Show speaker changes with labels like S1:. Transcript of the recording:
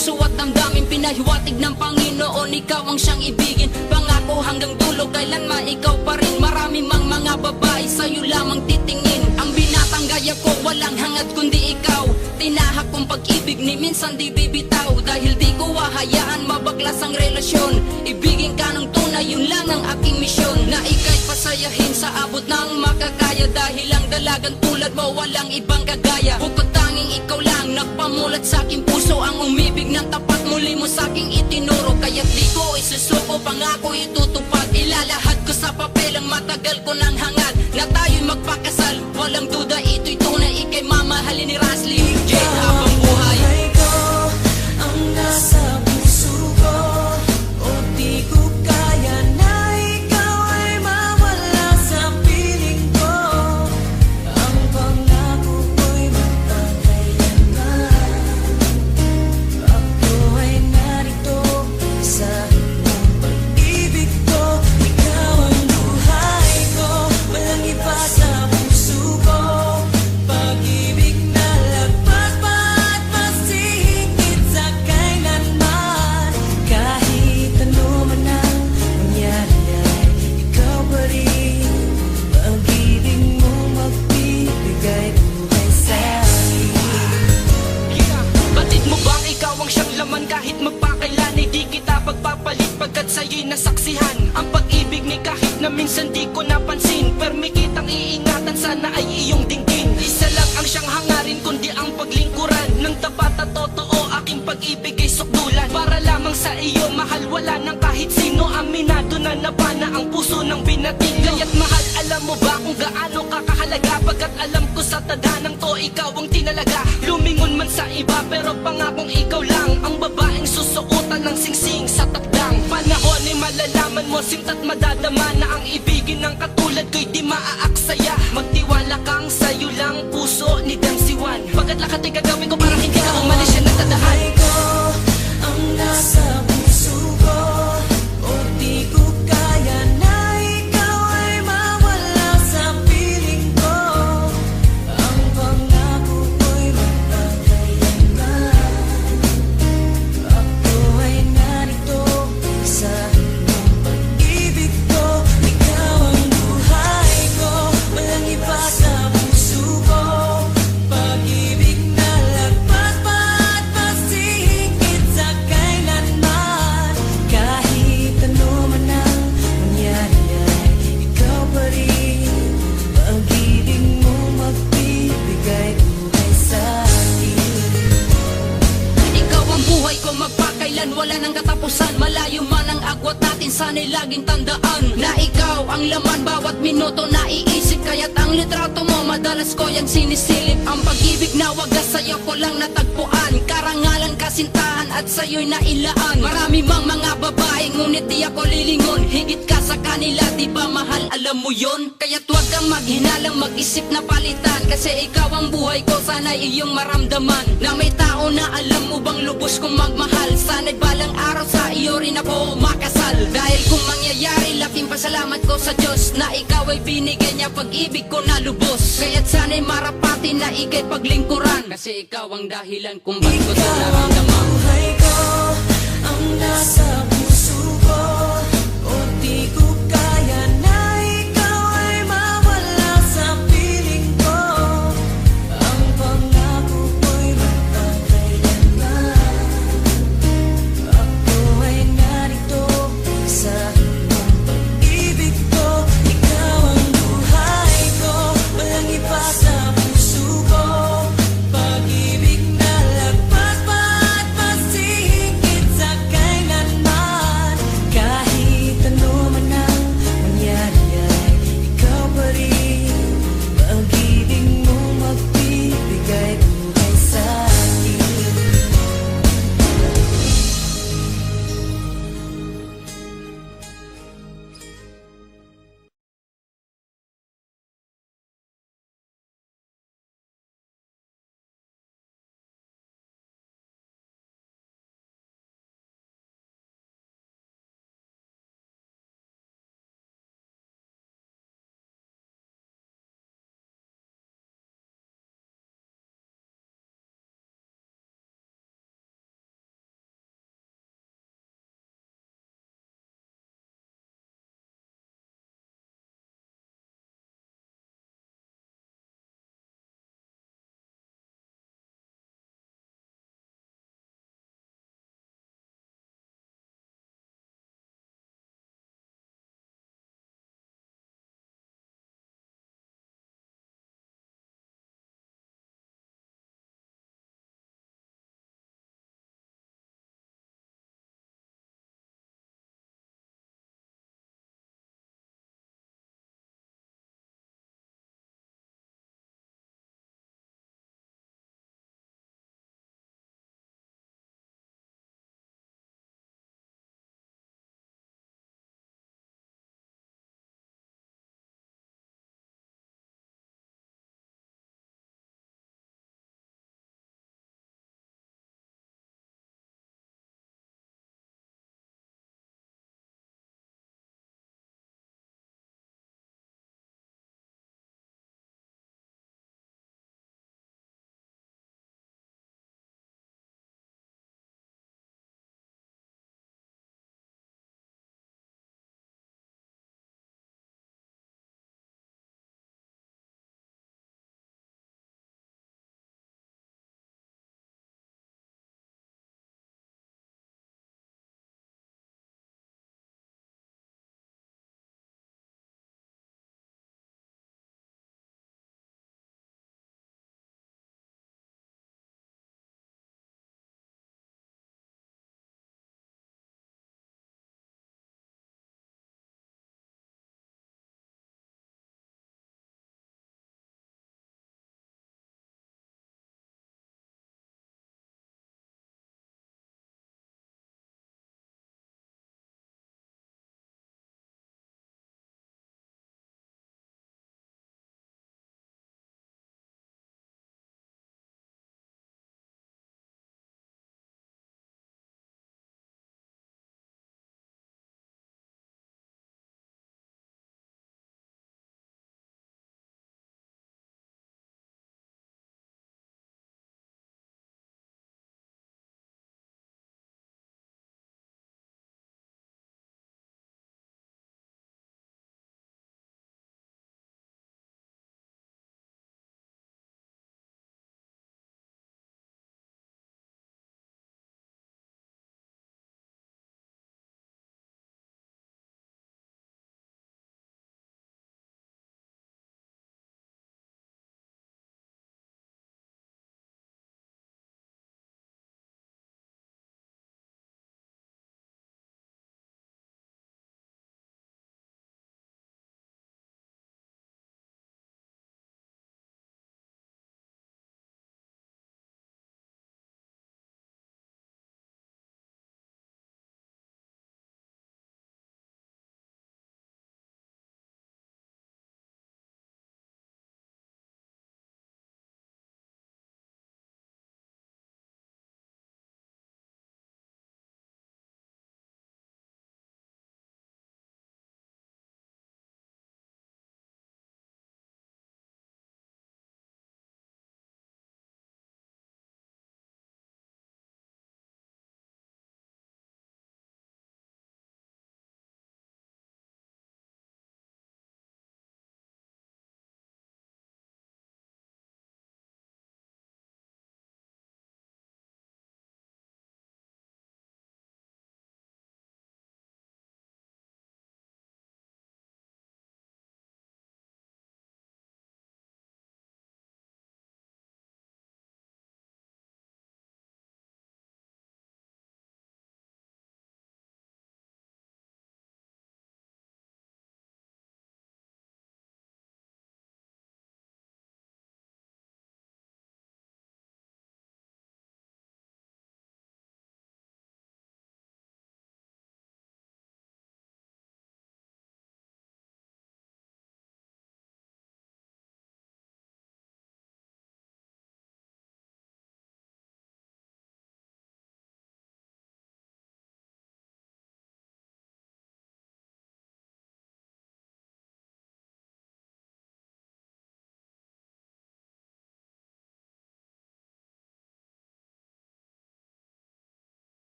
S1: puso at damdamin, pinahiwatig ng Panginoon. Ikaw ang siyang ibigin, pangako hanggang dulo, kailanman ikaw pa rin. Marami mang mga babae sa'yo lamang titingin. Ang binatang gaya ko, walang hangad kundi ikaw. Tinahak kong pag-ibig ni minsan di bibitaw. Dahil di ko hahayaan mabaklas ang relasyon. Ibigin ka ng tunay, yun lang ang aking misyon. Na ika'y pasayahin sa abot ng makakaya. Dahil ang dalagang tulad mo walang ibang kagaya. Bukod tanging ikaw lang nagpamulat sa aking puso. Ang umibig ng tapat muli mo sa aking itinuro. Kaya't di ko isusuko, pangako itutupad. Ilalahad ko sa papel ang matagal ko ng hangad. Na tayo'y magpakasal, walang duda ito'y tunay. Ika'y mamahalin ni Rasly Jade habang buhay.
S2: Ko ang nasa puso ko, o di ko kaya na ikaw ay mawala sa piling ko. Ang pangako ko'y magpakailanman. Ako ay narito sa iyong pag-ibig ko. Ikaw ang buhay ko, walang iba sa puso ko. Pag-ibig na lagpas pa at mas higit sa kailanman. Kahit ano man ang mangyari ay ikaw pa rin. Pag-ibig mo magbibigay buhay sa akin.
S3: Batid mo bang ikaw ang siyang laman kahit magpakailan ay di kita pagpapalit pagkat sa'yo'y nasaksihan ang pag-ibig ni kahit na minsan di ko napansin. Permi kitang iingatan, sana ay iyong dinggin. Isa lang ang siyang hangarin kundi ang paglingkuran ng tapat at totoo. Aking pag-ibig ay sukdulan para lamang sa iyo, mahal wala ng kahit sino. Aminado na napana ang puso ng binating. Kaya't mahal, alam mo ba kung gaano kakahalaga? Pagkat alam ko sa tadanang to ikaw ang tinalaga. Lumingon man sa iba pero pangakong ikaw lang ang babaeng susuotan ng singsing sa takdang panahon. Ay malalaman mo simta't madadama na ang ibigin ng katulad ko'y di maaaksaya. Magtiwala kang sa'yo lang puso ni Dang Siwan. Pagkat lahat ay gagawin ko para hindi ka umalis yan nagtadahan.
S2: Buhay ko ang nasa puso ko, o di ko kaya na ikaw ay mawala sa piling ko. Ang pangako ko'y magpakailanman. Ako ay narito sa iyong pag-ibig ko. Ikaw ang buhay ko, walang iba sa puso ko. Pag-ibig na lagpas pa at mas higit sa kailanman. Kahit ano man ang mangyari ay ikaw pa rin. Pag-ibig mo magbibigay buhay sa akin.
S1: Ikaw ang buhay ko, magpakailan, wala nang katapusan. Malayo man ang agwat natin, sana'y laging tandaan na ikaw ang laman bawat minuto naiisip. Kaya't ang litrato mo madalas ko yang sinisilip. Ang pag-ibig na wagas sa'yo ko lang natagpuan. Karangalan, kasintahan at sa'yo'y nailaan. Marami mang mga babae ngunit di ako lilingon. Higit ka sa kanila, di ba mahal, alam mo yon? Kaya't huwag kang maghinalang mag-isip na palitan. Kasi ikaw ang buhay ko, sana'y iyong maramdaman na may tao na alam mo bang lubos kong magmahal. Sana'y balang araw sa iyo rin ako makasal. Dahil kung mangyayari, laking pasalamat ko sa Diyos na ikaw ay binigay niya pag-ibig ko na lubos. Kaya't sana'y marapati na ika'y paglingkuran. Kasi ikaw ang dahilan kung ba't ko ito
S2: Ikaw ang
S1: naramdaman.
S2: buhay ko, ang nasa